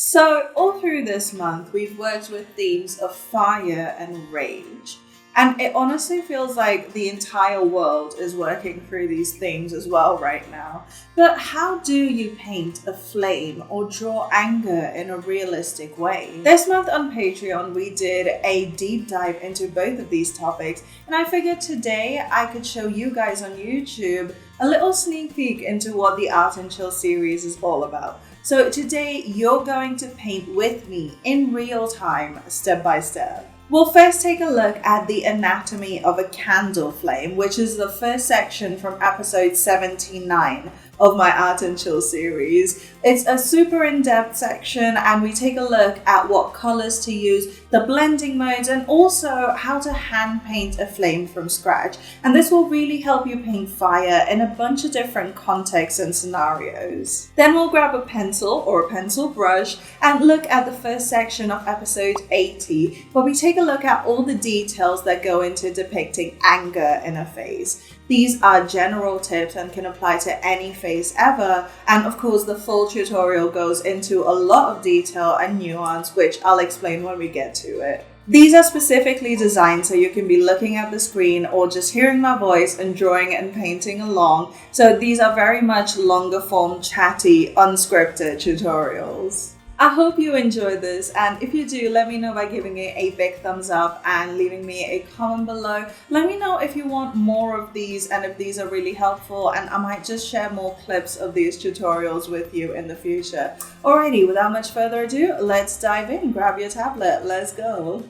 So, all through this month, we've worked with themes of fire and rage. And it honestly feels like the entire world is working through these themes as well right now. But how do you paint a flame or draw anger in a realistic way? This month on Patreon, we did a deep dive into both of these topics. And I figured today I could show you guys on YouTube a little sneak peek into what the Art and Chill series is all about. So today you're going to paint with me in real time, step by step. We'll first take a look at the anatomy of a candle flame, which is the first section from episode 79 of my Art and Chill series. It's a super in-depth section and we take a look at what colors to use, the blending modes, and also how to hand paint a flame from scratch. And this will really help you paint fire in a bunch of different contexts and scenarios. Then we'll grab a pencil or a pencil brush and look at the first section of episode 80, where we take a look at all the details that go into depicting anger in a face. These are general tips and can apply to any face ever, and of course the full tutorial goes into a lot of detail and nuance, which I'll explain when we get to it. These are specifically designed so you can be looking at the screen or just hearing my voice and drawing and painting along. So these are very much longer form, chatty, unscripted tutorials. I hope you enjoy this, and if you do, let me know by giving it a big thumbs up and leaving me a comment below. Let me know if you want more of these and if these are really helpful, and I might just share more clips of these tutorials with you in the future. Alrighty, without much further ado, let's dive in. Grab your tablet, let's go.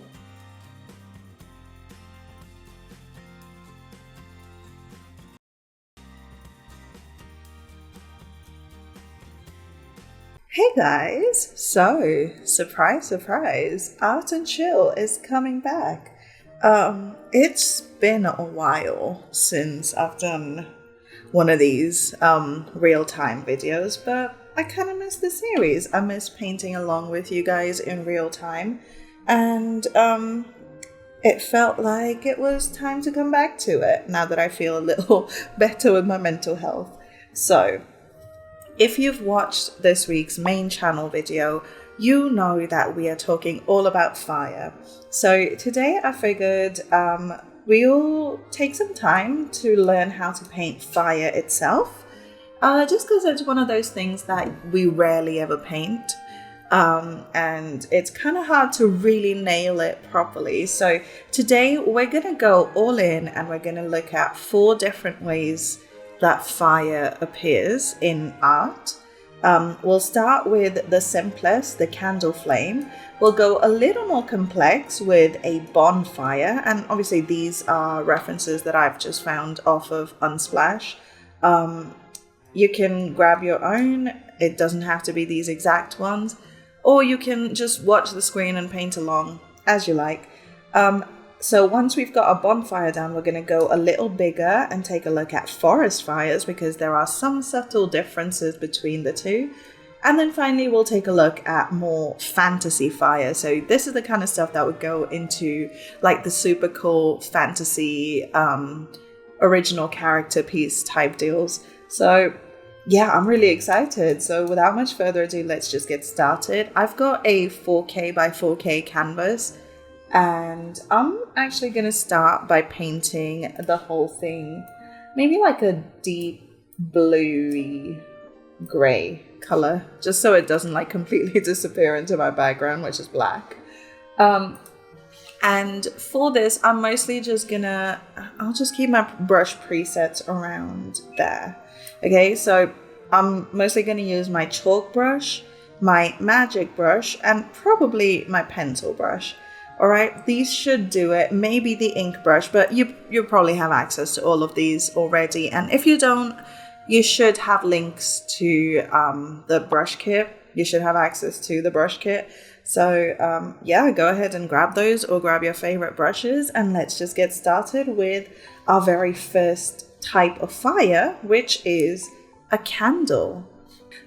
Hey guys, so surprise, surprise, Art and Chill is coming back. It's been a while since I've done one of these real-time videos, but I kind of miss the series. I miss painting along with you guys in real time, and it felt like it was time to come back to it now that I feel a little better with my mental health. So if you've watched this week's main channel video, you know that we are talking all about fire. So today I figured we'll take some time to learn how to paint fire itself, just because it's one of those things that we rarely ever paint. And it's kind of hard to really nail it properly. So today we're going to go all in and we're going to look at 4 different ways that fire appears in art. We'll start with the simplest, the candle flame. We'll go a little more complex with a bonfire, and obviously these are references that I've just found off of Unsplash. You can grab your own, it doesn't have to be these exact ones, or you can just watch the screen and paint along as you like. So once we've got our bonfire down, we're going to go a little bigger and take a look at forest fires because there are some subtle differences between the two. And then finally, we'll take a look at more fantasy fire. So this is the kind of stuff that would go into like the super cool fantasy original character piece type deals. So yeah, I'm really excited. So without much further ado, let's just get started. I've got a 4K by 4K canvas. And I'm actually going to start by painting the whole thing, maybe like a deep bluey gray color, just so it doesn't like completely disappear into my background, which is black. And for this, I'm mostly just I'll just keep my brush presets around there. Okay, so I'm mostly going to use my chalk brush, my magic brush, and probably my pencil brush. All right, these should do it. Maybe the ink brush, but you probably have access to all of these already. And if you don't, you should have links to the brush kit. You should have access to the brush kit. So yeah, go ahead and grab those or grab your favorite brushes. And let's just get started with our very first type of fire, which is a candle.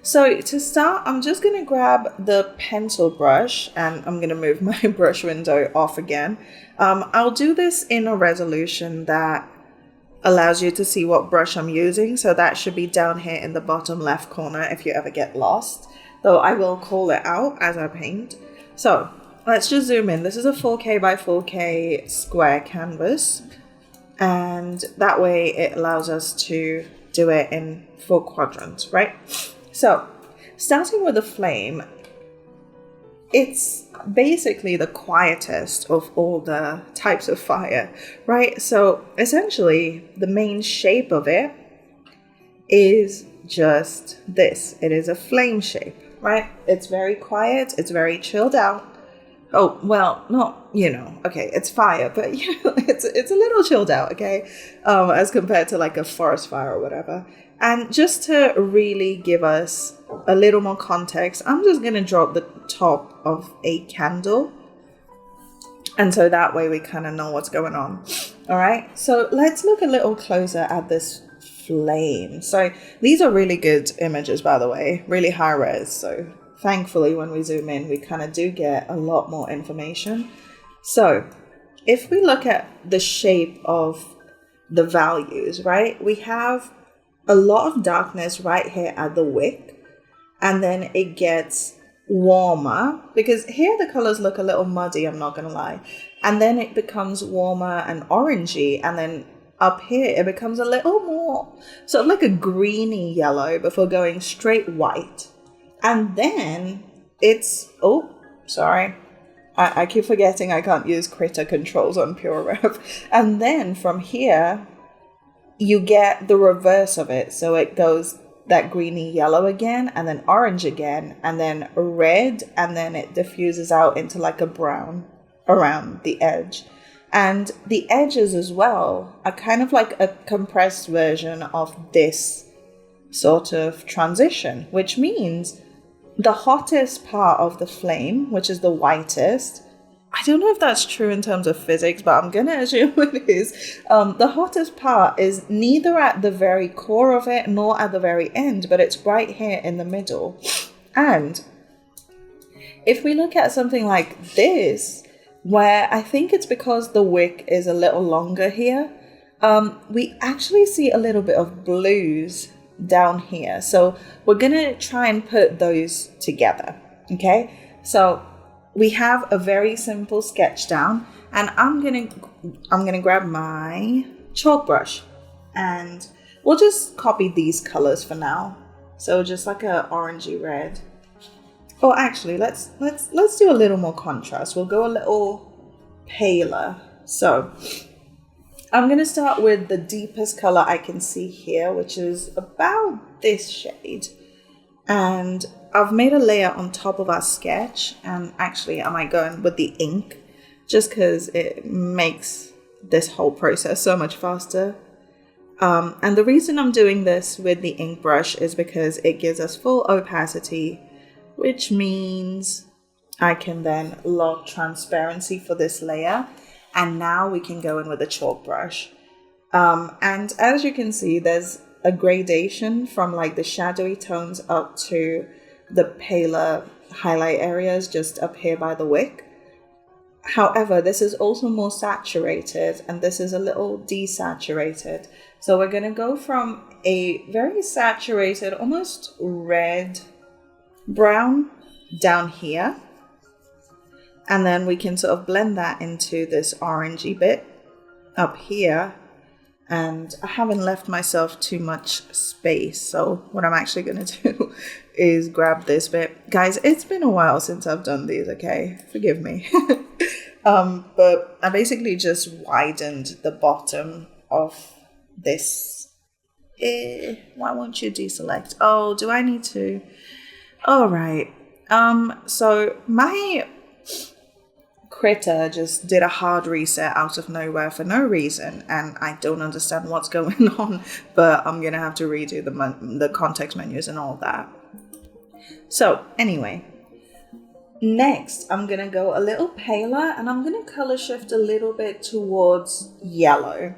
So to start, I'm just going to grab the pencil brush and I'm going to move my brush window off again. I'll do this in a resolution that allows you to see what brush I'm using. So that should be down here in the bottom left corner if you ever get lost. though I will call it out as I paint. So let's just zoom in. This is a 4K by 4K square canvas, and that way it allows us to do it in 4 quadrants, right? So starting with the flame, it's basically the quietest of all the types of fire, right? So essentially the main shape of it is just this. It is a flame shape, right? It's very quiet, it's very chilled out. Oh, well, not, okay, it's fire, but it's a little chilled out, okay? As compared to like a forest fire or whatever. And just to really give us a little more context, I'm just gonna drop the top of a candle. And so that way we kind of know what's going on. All right, so let's look a little closer at this flame. So these are really good images, by the way, really high res. So thankfully, when we zoom in, we kind of do get a lot more information. So if we look at the shape of the values, right, we have a lot of darkness right here at the wick, and then it gets warmer because here the colors look a little muddy, I'm not gonna lie, and then it becomes warmer and orangey, and then up here it becomes a little more sort of like a greeny yellow before going straight white. And then it's, oh, sorry. I keep forgetting I can't use critter controls on Pure Rev. And then from here, you get the reverse of it. So it goes that greeny yellow again, and then orange again, and then red, and then it diffuses out into like a brown around the edge. And the edges as well are kind of like a compressed version of this sort of transition, which means the hottest part of the flame, which is the whitest, I don't know if that's true in terms of physics, but I'm going to assume it is. The hottest part is neither at the very core of it nor at the very end, but it's right here in the middle. And if we look at something like this, where I think it's because the wick is a little longer here, we actually see a little bit of blues down here. So we're gonna try and put those together, okay? So we have a very simple sketch down, and I'm gonna grab my chalk brush, and we'll just copy these colors for now. So just like a orangey red. Oh, actually, let's do a little more contrast. We'll go a little paler. So I'm going to start with the deepest color I can see here, which is about this shade. And I've made a layer on top of our sketch. And actually, I might go in with the ink just because it makes this whole process so much faster. And the reason I'm doing this with the ink brush is because it gives us full opacity, which means I can then lock transparency for this layer. And now we can go in with a chalk brush. And as you can see, there's a gradation from like the shadowy tones up to the paler highlight areas just up here by the wick. However, this is also more saturated and this is a little desaturated. So we're going to go from a very saturated, almost red brown down here. And then we can sort of blend that into this orangey bit up here. And I haven't left myself too much space. So what I'm actually going to do is grab this bit. Guys, it's been a while since I've done these, okay? Forgive me. But I basically just widened the bottom of this. Why won't you deselect? Oh, do I need to? All right. So my critter just did a hard reset out of nowhere for no reason, and I don't understand what's going on, but I'm gonna have to redo the context menus and all that. So anyway, next I'm gonna go a little paler and I'm gonna color shift a little bit towards yellow,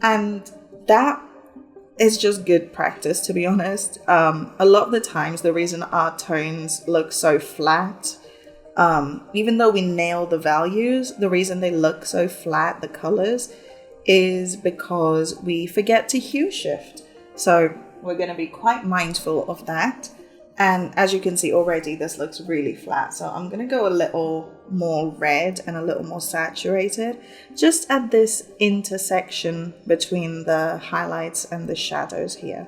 and that is just good practice, to be honest. A lot of the times the reason our tones look so flat, even though we nail the values, the reason they look so flat, the colors, is because we forget to hue shift. So we're going to be quite mindful of that. And as you can see already, this looks really flat. So I'm going to go a little more red and a little more saturated, just at this intersection between the highlights and the shadows here.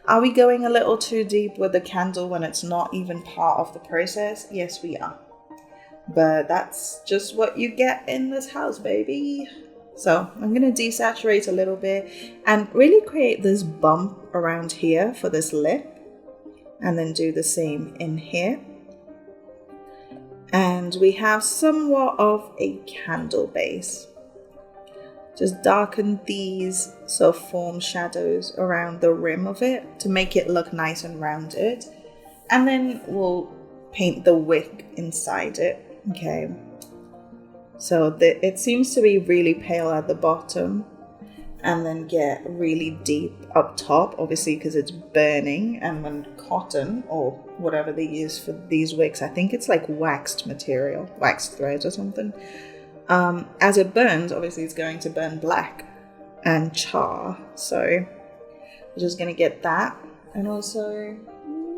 Are we going a little too deep with the candle when it's not even part of the process? Yes, we are. But that's just what you get in this house, baby. So I'm going to desaturate a little bit and really create this bump around here for this lip. And then do the same in here. And we have somewhat of a candle base. Just darken these sort of form shadows around the rim of it to make it look nice and rounded. And then we'll paint the wick inside it. Okay. So it seems to be really pale at the bottom and then get really deep up top, obviously because it's burning. And when cotton or whatever they use for these wicks, I think it's like waxed material, waxed thread or something. As it burns, obviously it's going to burn black and char. So we're just gonna get that, and also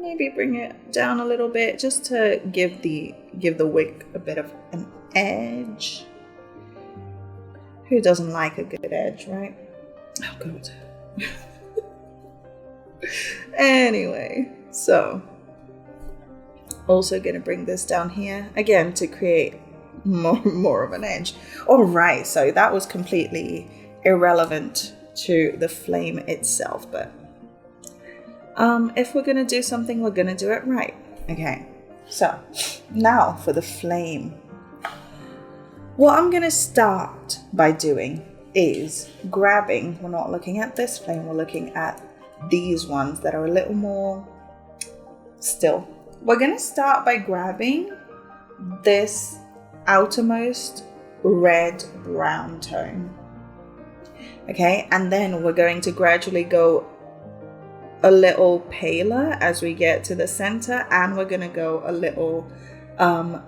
maybe bring it down a little bit just to give the wick a bit of an edge. Who doesn't like a good edge, right? Oh god. Anyway, so also gonna bring this down here again to create more of an edge. All right, so that was completely irrelevant to the flame itself, but if we're gonna do something, we're gonna do it right. Okay, so now for the flame. What I'm gonna start by doing is grabbing, we're not looking at this flame, we're looking at these ones that are a little more still. We're gonna start by grabbing this outermost red brown tone. Okay, and then we're going to gradually go a little paler as we get to the center, and we're gonna go a little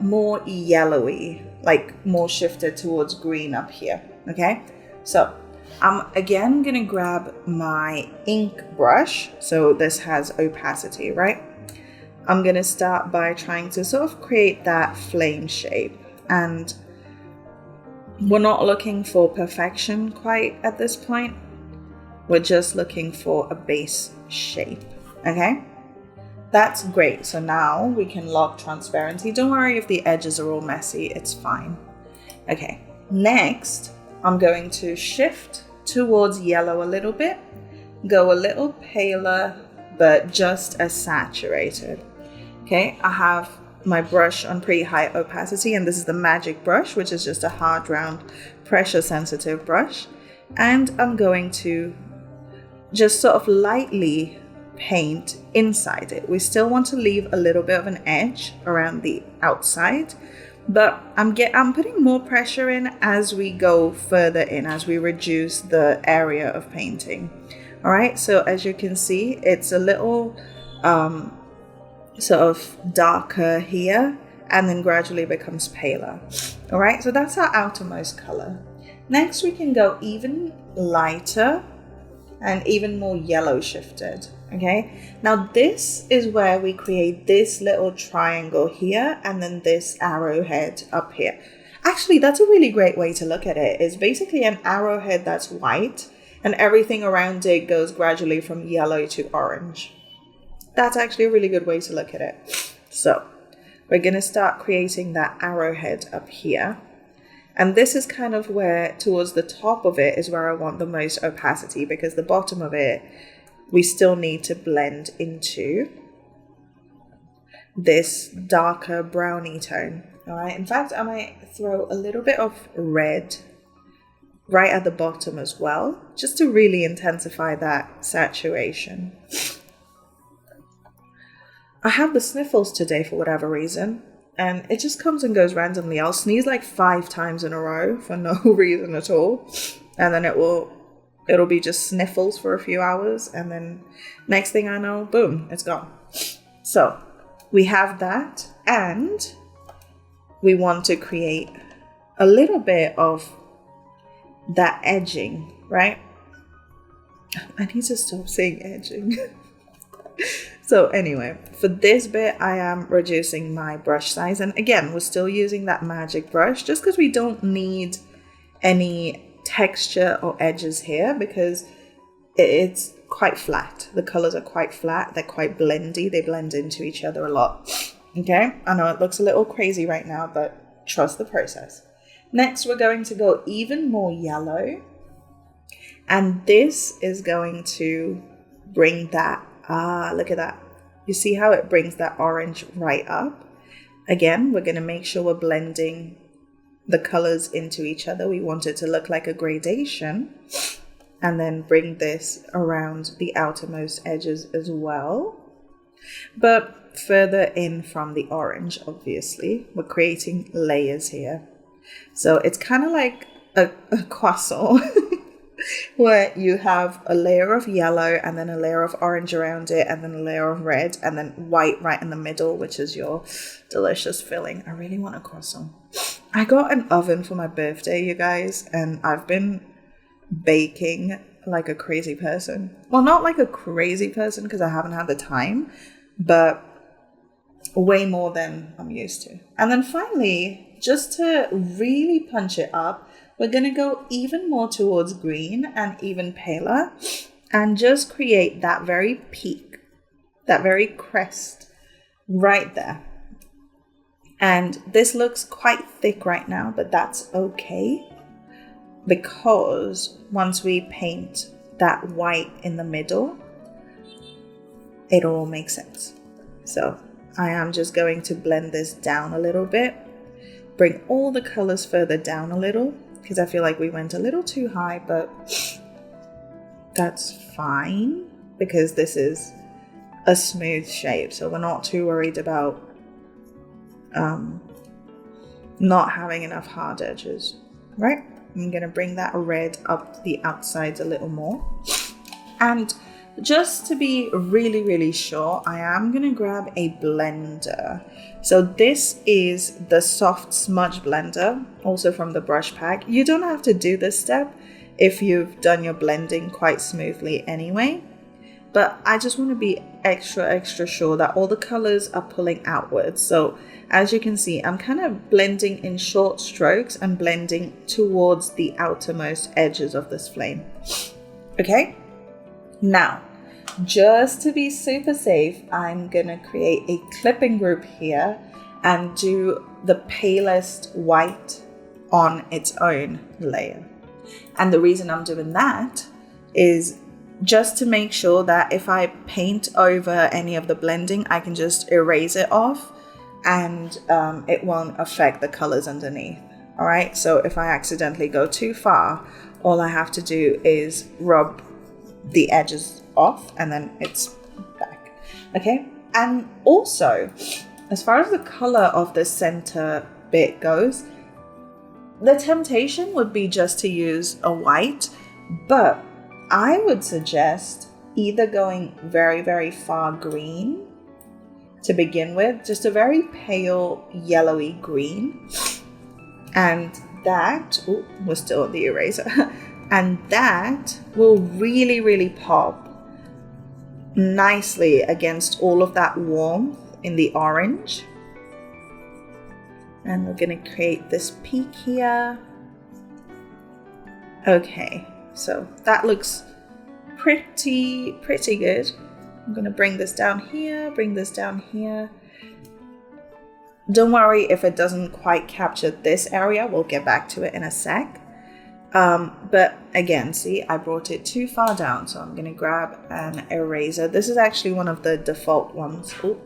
more yellowy, like more shifted towards green up here. Okay, so I'm again gonna grab my ink brush. So this has opacity, right? I'm gonna start by trying to sort of create that flame shape, and we're not looking for perfection quite at this point. We're just looking for a base shape. Okay, that's great. So now we can lock transparency. Don't worry if the edges are all messy, it's fine. Okay, next I'm going to shift towards yellow a little bit, go a little paler, but just as saturated. Okay, I have my brush on pretty high opacity, and this is the magic brush, which is just a hard round pressure sensitive brush. And I'm going to just sort of lightly paint inside it. We still want to leave a little bit of an edge around the outside, but I'm putting more pressure in as we go further in, as we reduce the area of painting. All right, so as you can see, it's a little sort of darker here, and then gradually becomes paler. All right, so that's our outermost color. Next, we can go even lighter and even more yellow shifted. Okay, now this is where we create this little triangle here, and then this arrowhead up here. Actually, that's a really great way to look at it. It's basically an arrowhead that's white, and everything around it goes gradually from yellow to orange. That's actually a really good way to look at it. So we're going to start creating that arrowhead up here. And this is kind of where, towards the top of it, is where I want the most opacity, because the bottom of it, we still need to blend into this darker browny tone. All right. In fact, I might throw a little bit of red right at the bottom as well, just to really intensify that saturation. I have the sniffles today for whatever reason, and it just comes and goes randomly. I'll sneeze like 5 times in a row for no reason at all, and then it'll be just sniffles for a few hours, and then next thing I know, boom, it's gone. So we have that, and we want to create a little bit of that edging, right? I need to stop saying edging. So anyway, for this bit, I am reducing my brush size. And again, we're still using that magic brush just because we don't need any texture or edges here because it's quite flat. The colors are quite flat. They're quite blendy. They blend into each other a lot. Okay, I know it looks a little crazy right now, but trust the process. Next, we're going to go even more yellow. And this is going to bring that, look at that. You see how it brings that orange right up? Again, we're going to make sure we're blending the colors into each other. We want it to look like a gradation. And then bring this around the outermost edges as well. But further in from the orange, obviously. We're creating layers here. So it's kind of like a croissant where you have a layer of yellow and then a layer of orange around it and then a layer of red and then white right in the middle, which is your delicious filling. I really want a croissant. I got an oven for my birthday, you guys, and I've been baking like a crazy person. Well, not like a crazy person because I haven't had the time, but way more than I'm used to. And then finally, just to really punch it up, we're going to go even more towards green and even paler and just create that very peak, that very crest right there. And this looks quite thick right now, but that's okay because once we paint that white in the middle, it'll all make sense. So I am just going to blend this down a little bit, bring all the colors further down a little because I feel like we went a little too high, but that's fine because this is a smooth shape. So we're not too worried about not having enough hard edges, right? I'm going to bring that red up the outsides a little more. And just to be really, really sure, I am going to grab a blender. So this is the soft smudge blender, also from the brush pack. You don't have to do this step if you've done your blending quite smoothly anyway. But I just want to be extra sure that all the colors are pulling outwards. So as you can see, I'm kind of blending in short strokes and blending towards the outermost edges of this flame. Okay, now, just to be super safe, I'm going to create a clipping group here and do the palest white on its own layer. And the reason I'm doing that is just to make sure that if I paint over any of the blending, I can just erase it off and it won't affect the colors underneath. All right, so if I accidentally go too far, all I have to do is rub the edges off and then it's back. Okay, and also as far as the color of the center bit goes, the temptation would be just to use a white, but I would suggest either going very far green to begin with, just a very pale yellowy green, and that, oh, we're still at the eraser, and that will really pop nicely against all of that warmth in the orange. And we're going to create this peak here. Okay, so that looks pretty good. I'm going to bring this down here, bring this down here. Don't worry if it doesn't quite capture this area. We'll get back to it in a sec. But again, see, I brought it too far down, so I'm going to grab an eraser. This is actually one of the default ones. Ooh.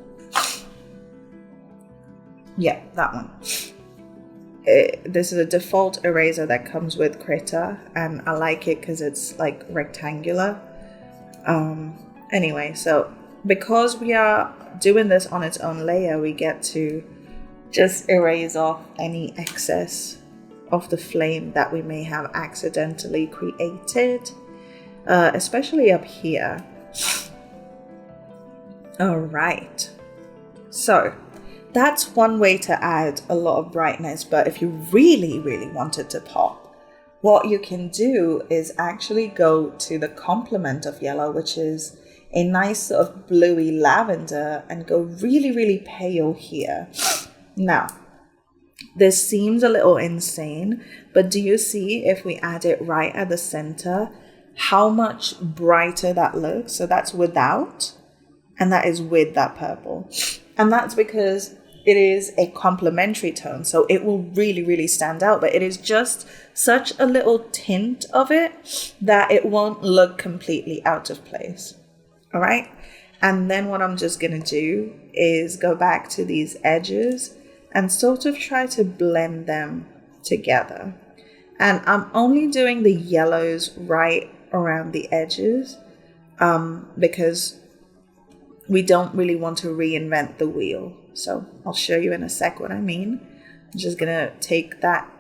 Yeah, that one. This is a default eraser that comes with Critter, and I like it because it's like rectangular. Anyway, so because we are doing this on its own layer, we get to just erase off any excess of the flame that we may have accidentally created, especially up here. All right, so that's one way to add a lot of brightness, but if you really want it to pop, what you can do is actually go to the complement of yellow, which is a nice sort of bluey lavender and go really, really pale here. Now, this seems a little insane, but do you see if we add it right at the center, how much brighter that looks? So that's without, and that is with that purple. And that's because it is a complementary tone, so it will really, really stand out, but it is just such a little tint of it that it won't look completely out of place. All right. And then what I'm just going to do is go back to these edges and sort of try to blend them together. And I'm only doing the yellows right around the edges because we don't really want to reinvent the wheel. So I'll show you in a sec what I mean. I'm just going to take that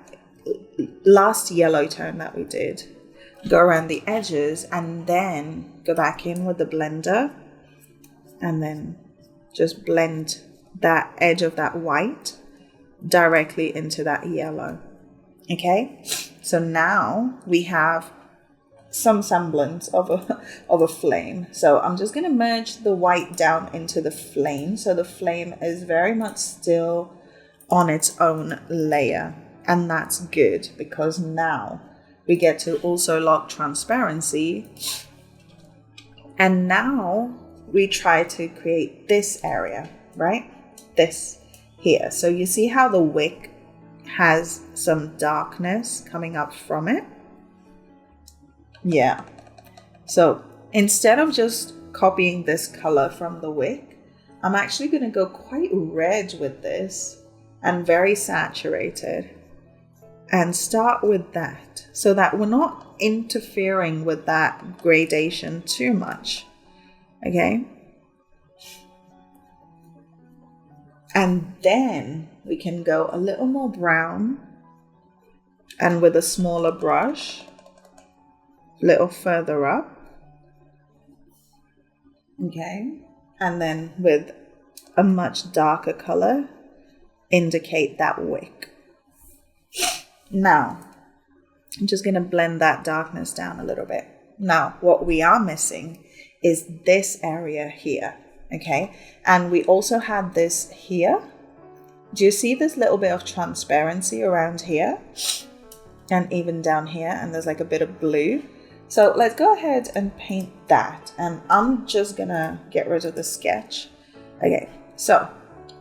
last yellow tone that we did, go around the edges, and then go back in with the blender and then just blend that edge of that white directly into that yellow. Okay, so now we have some semblance of a flame. So I'm just going to merge the white down into the flame, so the flame is very much still on its own layer, and that's good because now we get to also lock transparency. And now we try to create this area, right? This here. So you see how the wick has some darkness coming up from it? Yeah. So instead of just copying this color from the wick, I'm actually going to go quite red with this and very saturated and start with that so that we're not interfering with that gradation too much. Okay. And then we can go a little more brown and with a smaller brush, a little further up. Okay. And then with a much darker color, indicate that wick. Now, I'm just going to blend that darkness down a little bit. Now, what we are missing is this area here. Okay, and we also had this here. Do you see this little bit of transparency around here and even down here, and there's like a bit of blue? So let's go ahead and paint that, and I'm just gonna get rid of the sketch. Okay, so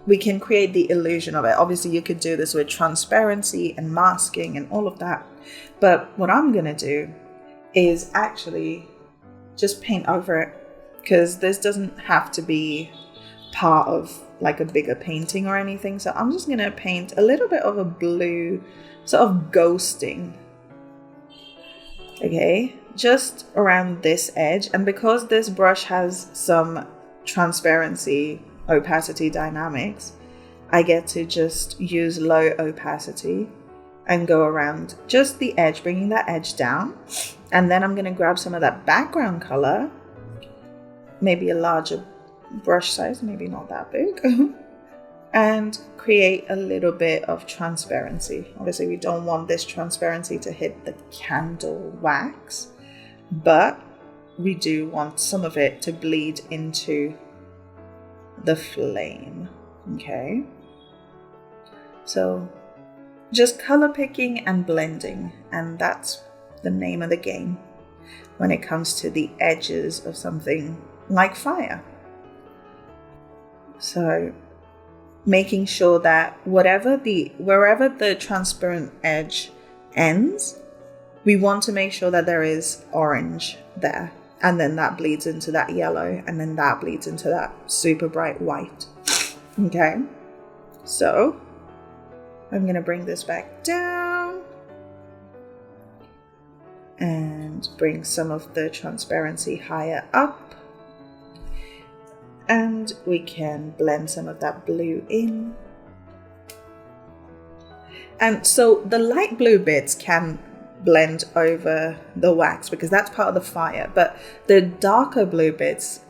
we can create the illusion of it. Obviously you could do this with transparency and masking and all of that, but what I'm gonna do is actually just paint over it, because this doesn't have to be part of like a bigger painting or anything. So I'm just going to paint a little bit of a blue sort of ghosting. Okay, just around this edge. And because this brush has some transparency, opacity dynamics, I get to just use low opacity and go around just the edge, bringing that edge down. And then I'm going to grab some of that background color, maybe a larger brush size, maybe not that big, and create a little bit of transparency. Obviously we don't want this transparency to hit the candle wax, but we do want some of it to bleed into the flame. Okay, so just color picking and blending, and that's the name of the game when it comes to the edges of something like fire. So making sure that wherever the transparent edge ends, we want to make sure that there is orange there, and then that bleeds into that yellow, and then that bleeds into that super bright white. Okay, so I'm going to bring this back down and bring some of the transparency higher up. And we can blend some of that blue in. And so the light blue bits can blend over the wax because that's part of the fire. But the darker blue bits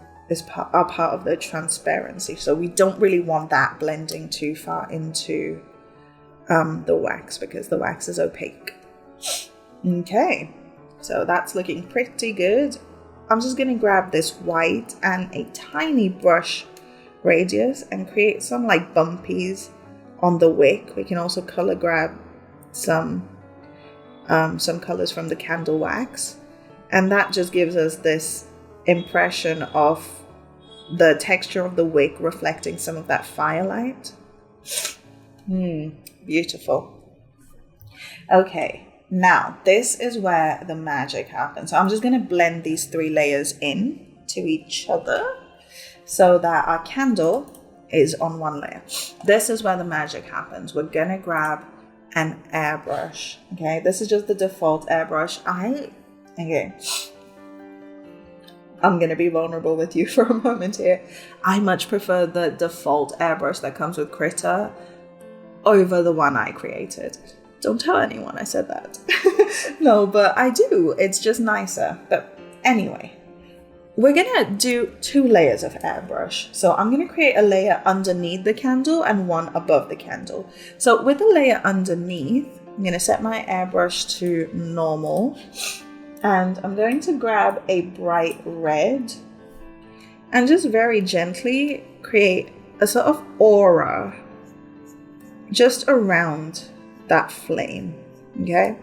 are part of the transparency. So we don't really want that blending too far into the wax because the wax is opaque. Okay, so that's looking pretty good. I'm just gonna grab this white and a tiny brush radius and create some like bumpies on the wick. We can also color grab some colors from the candle wax, and that just gives us this impression of the texture of the wick reflecting some of that firelight. Beautiful. Okay, now this is where the magic happens. So I'm just going to blend these 3 layers in to each other so that our candle is on one layer. This is where the magic happens. We're going to grab an airbrush. Okay, this is just the default airbrush. I'm going to be vulnerable with you for a moment here. I much prefer the default airbrush that comes with Critter over the one I created. Don't tell anyone I said that. No, but I do. It's just nicer. But anyway, we're going to do 2 layers of airbrush. So I'm going to create a layer underneath the candle and one above the candle. So with the layer underneath, I'm going to set my airbrush to normal. And I'm going to grab a bright red and just very gently create a sort of aura just around that flame, okay?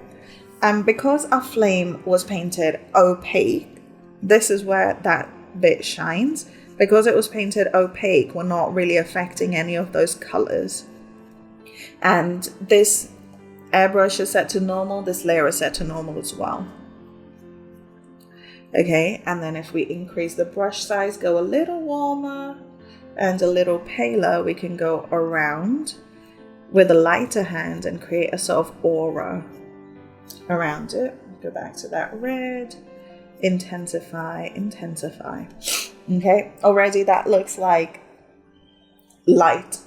And because our flame was painted opaque, this is where that bit shines. Because it was painted opaque, we're not really affecting any of those colors. And this airbrush is set to normal, this layer is set to normal as well. Okay, and then if we increase the brush size, go a little warmer and a little paler, we can go around with a lighter hand and create a sort of aura around it. Go back to that red, intensify. Okay, already that looks like light,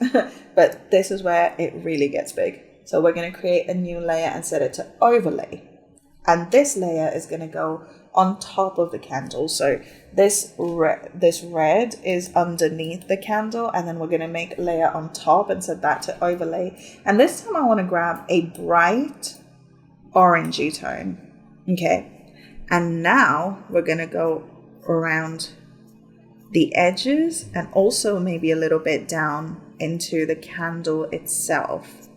but this is where it really gets big. So we're going to create a new layer and set it to overlay. And this layer is going to go on top of the candle. So this red is underneath the candle, and then we're going to make a layer on top and set that to overlay. And this time I want to grab a bright orangey tone. Okay, and now we're going to go around the edges and also maybe a little bit down into the candle itself.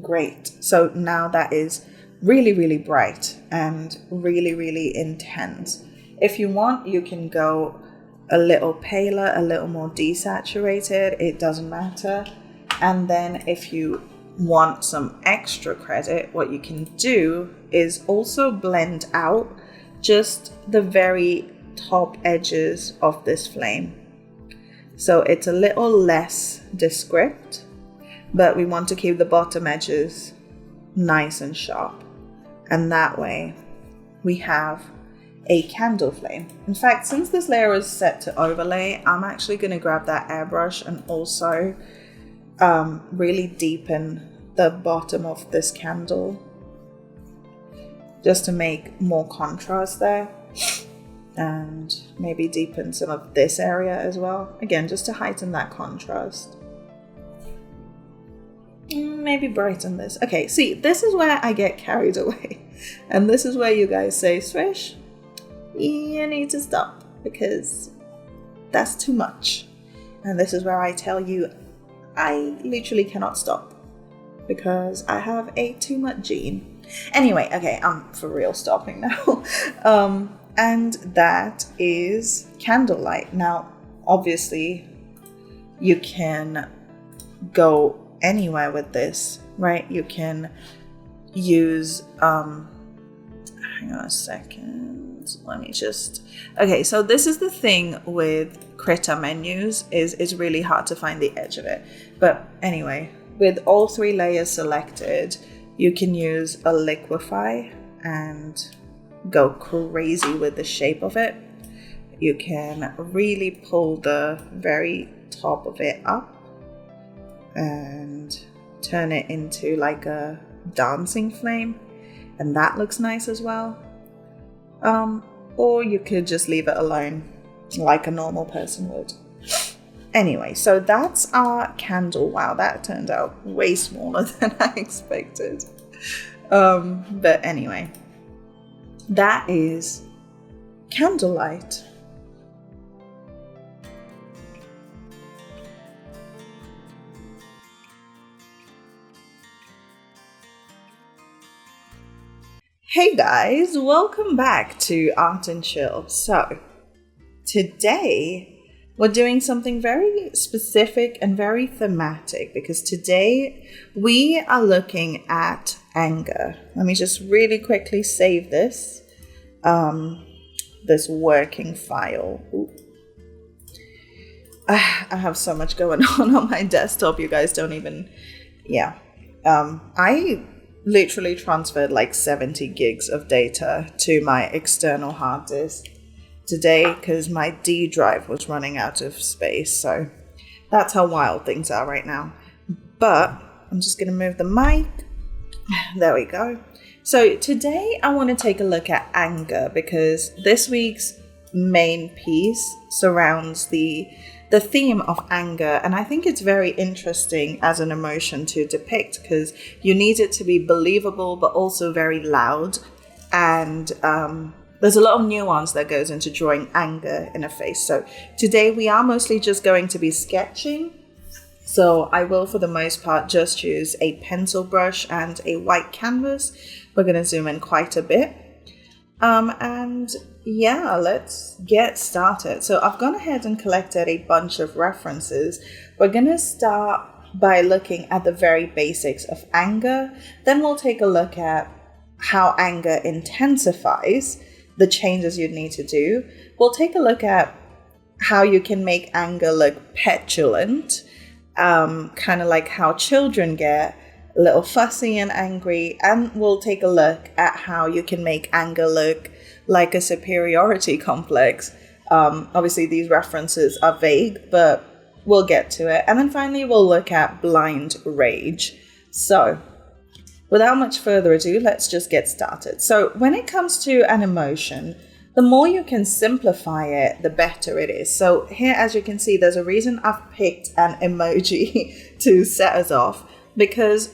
Great. So now that is really, really bright and really, really intense. If you want, you can go a little paler, a little more desaturated. It doesn't matter. And then if you want some extra credit, what you can do is also blend out just the very top edges of this flame. So it's a little less descript, but we want to keep the bottom edges nice and sharp. And that way we have a candle flame. In fact, since this layer is set to overlay, I'm actually going to grab that airbrush and also really deepen the bottom of this candle just to make more contrast there, and maybe deepen some of this area as well, again just to heighten that contrast. Maybe brighten this. Okay, see, this is where I get carried away, and this is where you guys say, Srish, you need to stop because that's too much. And this is where I tell you I literally cannot stop because I have a too much gene. Anyway, okay, I'm for real stopping now. And that is candlelight. Now, obviously, you can go anywhere with this, right? You can use, hang on a second. Let me just, okay, so this is the thing with Critter menus, is it's really hard to find the edge of it. But anyway, with all 3 layers selected, you can use a liquefy and go crazy with the shape of it. You can really pull the very top of it up and turn it into like a dancing flame, and that looks nice as well. Or you could just leave it alone like a normal person would. Anyway, so that's our candle. Wow, that turned out way smaller than I expected. But anyway, That is candlelight. Hey guys, welcome back to Art and Chill. So, today we're doing something very specific and very thematic because today we are looking at anger. Let me just really quickly save this working file. Ooh. I have so much going on my desktop. You guys don't even, I literally transferred like 70 gigs of data to my external hard disk today because my D drive was running out of space. So that's how wild things are right now. But I'm just going to move the mic. There we go. So today I want to take a look at anger because this week's main piece surrounds the theme of anger, and I think it's very interesting as an emotion to depict because you need it to be believable but also very loud, and there's a lot of nuance that goes into drawing anger in a face. So today we are mostly just going to be sketching, so I will for the most part just use a pencil brush and a white canvas. We're going to zoom in quite a bit. And yeah, let's get started. So I've gone ahead and collected a bunch of references. We're going to start by looking at the very basics of anger. Then we'll take a look at how anger intensifies, the changes you'd need to do. We'll take a look at how you can make anger look petulant, kind of like how children get a little fussy and angry, and we'll take a look at how you can make anger look like a superiority complex. Obviously these references are vague, but we'll get to it. And then finally we'll look at blind rage. So without much further ado, let's just get started. So when it comes to an emotion, the more you can simplify it, the better it is. So here, as you can see, there's a reason I've picked an emoji to set us off, because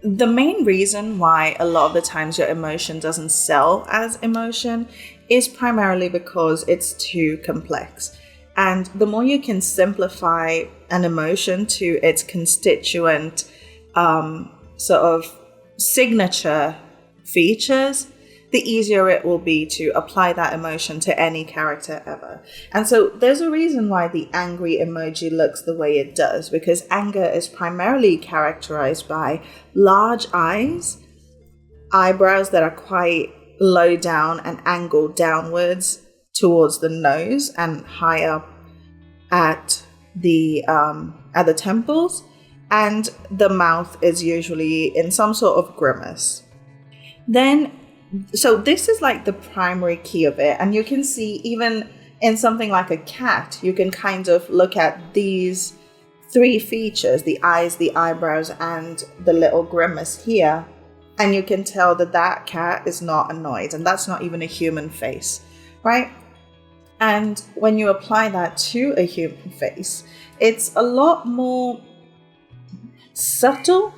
the main reason why a lot of the times your emotion doesn't sell as emotion is primarily because it's too complex. And the more you can simplify an emotion to its constituent sort of signature features, the easier it will be to apply that emotion to any character ever. And so there's a reason why the angry emoji looks the way it does, because anger is primarily characterized by large eyes, eyebrows that are quite low down and angled downwards towards the nose and high up at the temples, and the mouth is usually in some sort of grimace. So this is like the primary key of it. And you can see even in something like a cat, you can kind of look at these three features, the eyes, the eyebrows, and the little grimace here. And you can tell that that cat is not annoyed, and that's not even a human face, right? And when you apply that to a human face, it's a lot more subtle.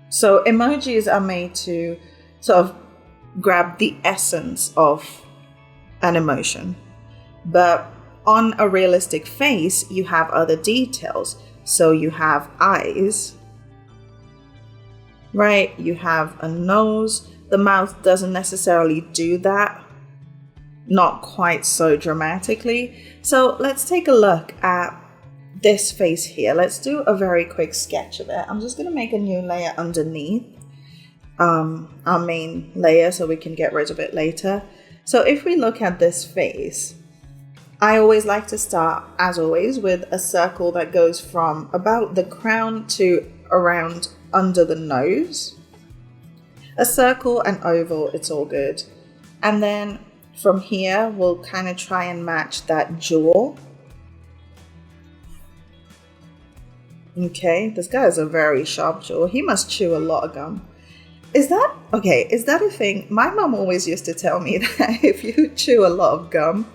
So emojis are made to sort of grab the essence of an emotion, but on a realistic face you have other details. So you have eyes, right? You have a nose. The mouth doesn't necessarily do that, not quite so dramatically. So let's take a look at this face here. Let's do a very quick sketch of it. I'm just going to make a new layer underneath our main layer so we can get rid of it later. So if we look at this face, I always like to start, as always, with a circle that goes from about the crown to around under the nose. A circle, an oval, it's all good. And then from here, we'll kind of try and match that jaw. Okay, this guy has a very sharp jaw. He must chew a lot of gum. Is that a thing? My mom always used to tell me that if you chew a lot of gum,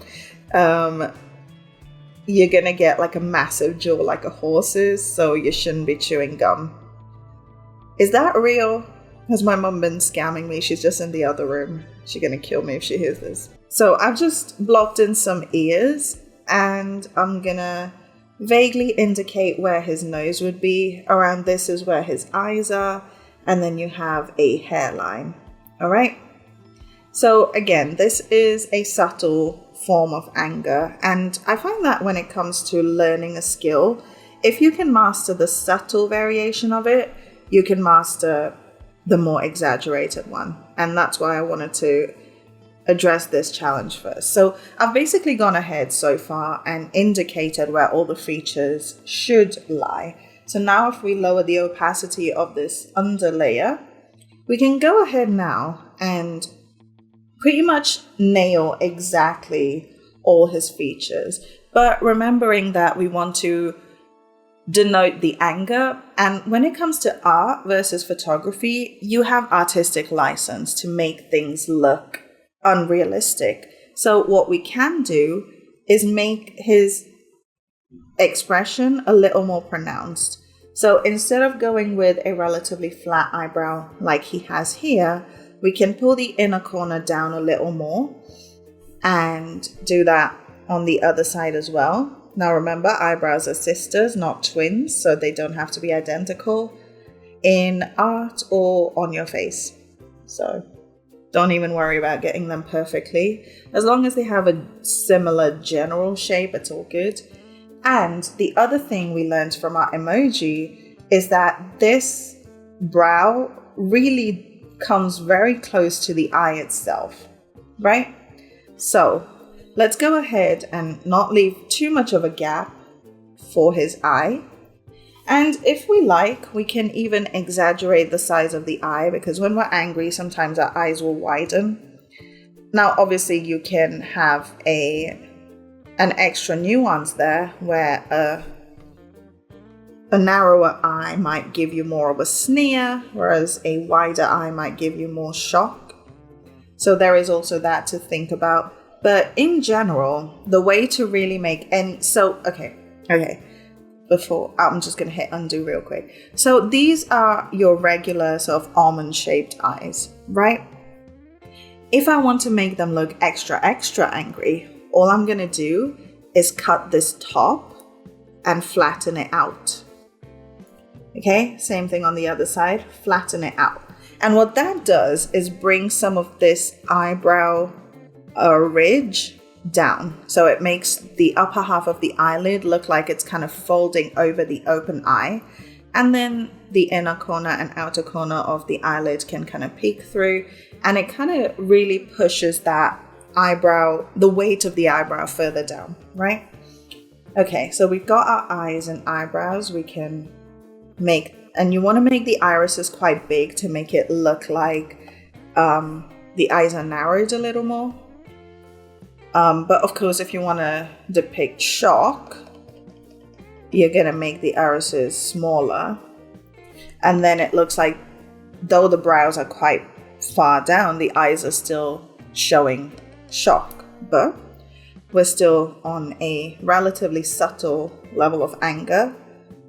you're gonna get like a massive jaw like a horse's, so you shouldn't be chewing gum. Is that real? Has my mum been scamming me? She's just in the other room. She's gonna kill me if she hears this. So I've just blocked in some ears, and I'm gonna vaguely indicate where his nose would be. Around this is where his eyes are, and then you have a hairline. All right. So again, this is a subtle form of anger, and I find that when it comes to learning a skill, if you can master the subtle variation of it, you can master the more exaggerated one. And that's why I wanted to address this challenge first. So I've basically gone ahead so far and indicated where all the features should lie. So now if we lower the opacity of this underlayer, we can go ahead now and pretty much nail exactly all his features. But remembering that we want to denote the anger, and when it comes to art versus photography, you have artistic license to make things look unrealistic. So what we can do is make his expression a little more pronounced. So instead of going with a relatively flat eyebrow like he has here, we can pull the inner corner down a little more and do that on the other side as well. Now remember, eyebrows are sisters, not twins, so they don't have to be identical in art or on your face. So don't even worry about getting them perfectly. As long as they have a similar general shape, it's all good. And the other thing we learned from our emoji is that this brow really comes very close to the eye itself, right? So let's go ahead and not leave too much of a gap for his eye. And if we like, we can even exaggerate the size of the eye, because when we're angry, sometimes our eyes will widen. Now, obviously, you can have an extra nuance there where a narrower eye might give you more of a sneer, whereas a wider eye might give you more shock. So there is also that to think about. But in general, the way to really make any... So, okay. Before, I'm just going to hit undo real quick. So these are your regular sort of almond-shaped eyes, right? If I want to make them look extra angry, all I'm going to do is cut this top and flatten it out. Okay, same thing on the other side, flatten it out. And what that does is bring some of this eyebrow ridge down. So it makes the upper half of the eyelid look like it's kind of folding over the open eye. And then the inner corner and outer corner of the eyelid can kind of peek through. And it kind of really pushes that eyebrow, the weight of the eyebrow further down, right? Okay, so we've got our eyes and eyebrows. We can make, and you want to make the irises quite big to make it look like the eyes are narrowed a little more. But of course, if you want to depict shock, you're going to make the irises smaller. And then it looks like, though the brows are quite far down, the eyes are still showing shock. But we're still on a relatively subtle level of anger.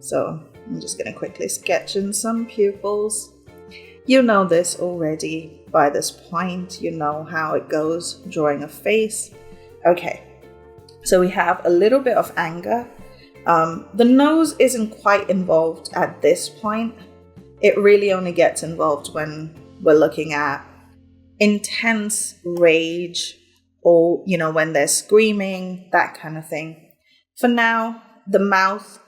So I'm just going to quickly sketch in some pupils. You know this already by this point. You know how it goes drawing a face. Okay, so we have a little bit of anger. The nose isn't quite involved at this point. It really only gets involved when we're looking at intense rage or, you know, when they're screaming, that kind of thing. For now, the mouth.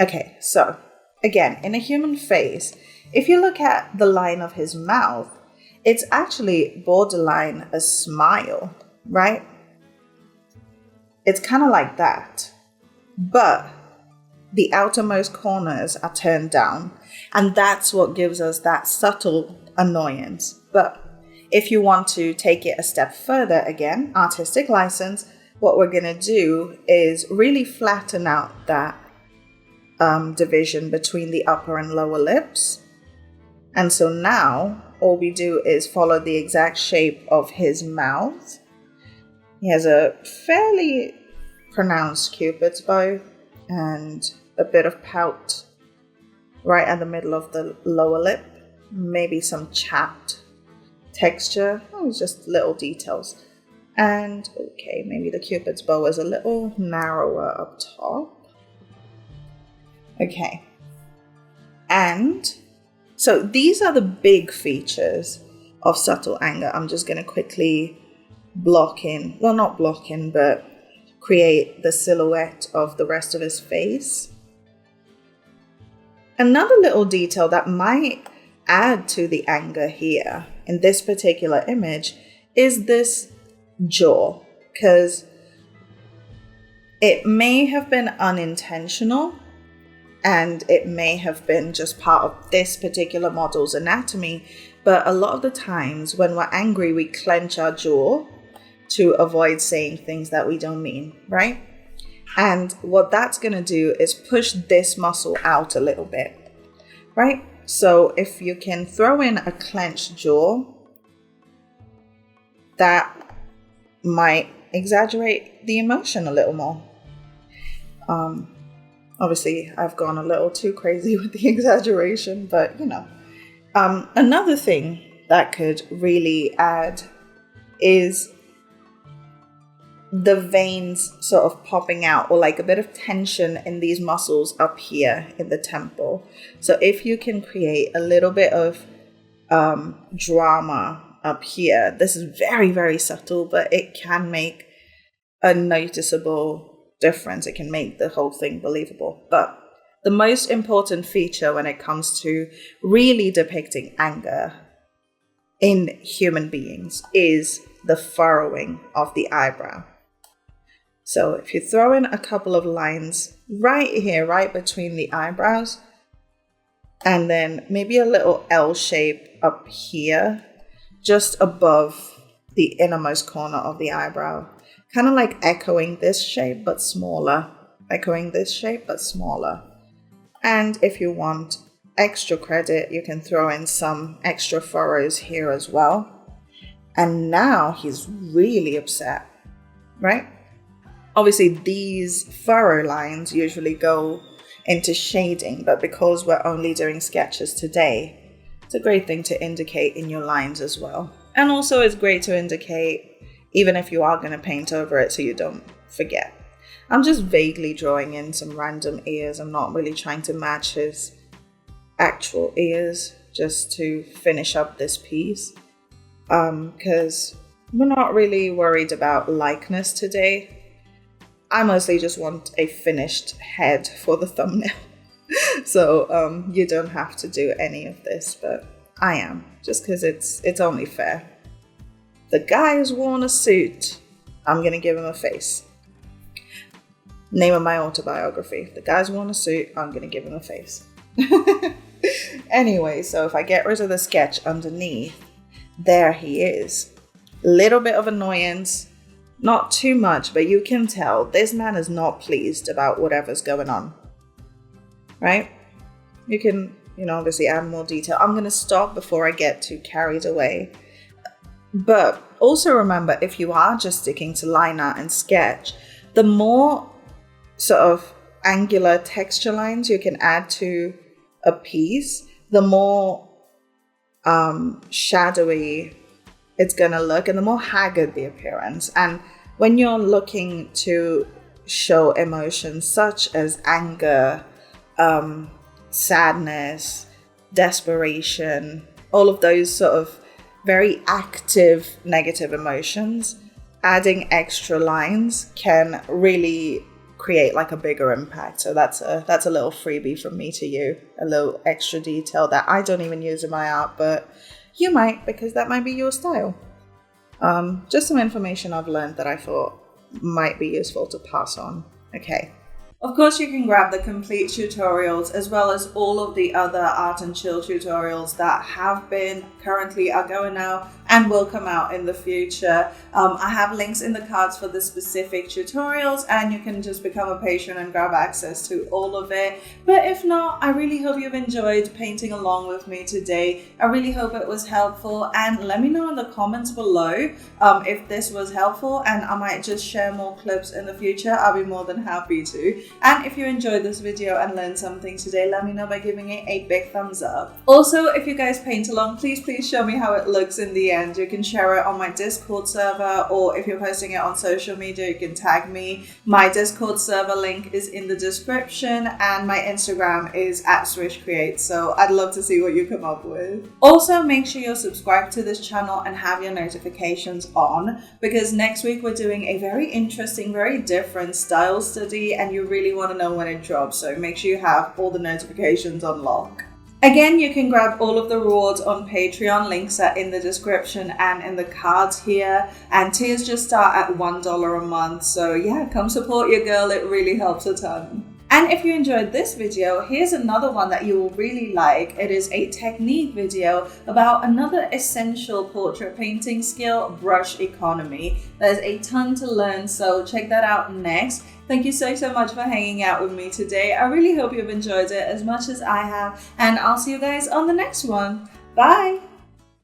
Okay, so again, in a human face, if you look at the line of his mouth, it's actually borderline a smile, right? It's kind of like that, but the outermost corners are turned down, and that's what gives us that subtle annoyance. But if you want to take it a step further, again, artistic license, what we're going to do is really flatten out that division between the upper and lower lips. And so now all we do is follow the exact shape of his mouth. He has a fairly pronounced Cupid's bow and a bit of pout right at the middle of the lower lip. maybe some chapped texture. Oh, it's just little details. And okay, maybe the Cupid's bow is a little narrower up top. Okay. And so these are the big features of subtle anger. I'm just going to quickly block in, well, not block in, but create the silhouette of the rest of his face. Another little detail that might add to the anger here in this particular image is this jaw, because it may have been unintentional and it may have been just part of this particular model's anatomy, but a lot of the times when we're angry, we clench our jaw to avoid saying things that we don't mean, right? And what that's going to do is push this muscle out a little bit, right? So if you can throw in a clenched jaw, that might exaggerate the emotion a little more. Obviously, I've gone a little too crazy with the exaggeration, but you know. Another thing that could really add is the veins sort of popping out, or like a bit of tension in these muscles up here in the temple. So if you can create a little bit of drama up here, this is very, very subtle, but it can make a noticeable difference. It can make the whole thing believable. But the most important feature when it comes to really depicting anger in human beings is the furrowing of the eyebrow. So if you throw in a couple of lines right here, right between the eyebrows, and then maybe a little L shape up here, just above the innermost corner of the eyebrow, kind of like echoing this shape, but smaller, echoing this shape, but smaller. And if you want extra credit, you can throw in some extra furrows here as well. And now he's really upset, right? Obviously, these furrow lines usually go into shading, but because we're only doing sketches today, it's a great thing to indicate in your lines as well. And also it's great to indicate even if you are going to paint over it so you don't forget. I'm just vaguely drawing in some random ears. I'm not really trying to match his actual ears just to finish up this piece, because we're not really worried about likeness today. I mostly just want a finished head for the thumbnail. So you don't have to do any of this, but I am, just because it's only fair. The guy has worn a suit. I'm going to give him a face. Name of my autobiography. The guy's worn a suit. I'm going to give him a face. Anyway, so if I get rid of the sketch underneath, there he is. Little bit of annoyance. Not too much, but you can tell this man is not pleased about whatever's going on. Right? You can, obviously add more detail. I'm going to stop before I get too carried away. But also remember, if you are just sticking to line art and sketch, the more sort of angular texture lines you can add to a piece, the more shadowy it's going to look and the more haggard the appearance. And when you're looking to show emotions such as anger, sadness, desperation, all of those sort of very active negative emotions, adding extra lines can really create like a bigger impact. So that's a little freebie from me to you, a little extra detail that I don't even use in my art, but you might, because that might be your style. Just some information I've learned that I thought might be useful to pass on. Okay. Of course, you can grab the complete tutorials as well as all of the other Art and Chill tutorials that have been, currently are going now. and will come out in the future. I have links in the cards for the specific tutorials, and you can just become a patron and grab access to all of it. But if not, I really hope you've enjoyed painting along with me today. I really hope it was helpful, and let me know in the comments below if this was helpful, and I might just share more clips in the future. I'll be more than happy to. And if you enjoyed this video and learned something today, let me know by giving it a big thumbs up. Also, if you guys paint along, please show me how it looks in the end. You can share it on my Discord server, or if you're posting it on social media, you can tag me. My Discord server link is in the description, and my Instagram is @SrishCreates, so I'd love to see what you come up with. Also, make sure you're subscribed to this channel and have your notifications on, because next week we're doing a very interesting, very different style study, and you really want to know when it drops, so make sure you have all the notifications on lock. Again, you can grab all of the rewards on Patreon. Links are in the description and in the cards here. And tiers just start at $1 a month. So yeah, come support your girl. It really helps a ton. And if you enjoyed this video, here's another one that you will really like. It is a technique video about another essential portrait painting skill, brush economy. There's a ton to learn, so check that out next. Thank you so much for hanging out with me today. I really hope you've enjoyed it as much as I have, and I'll see you guys on the next one. Bye!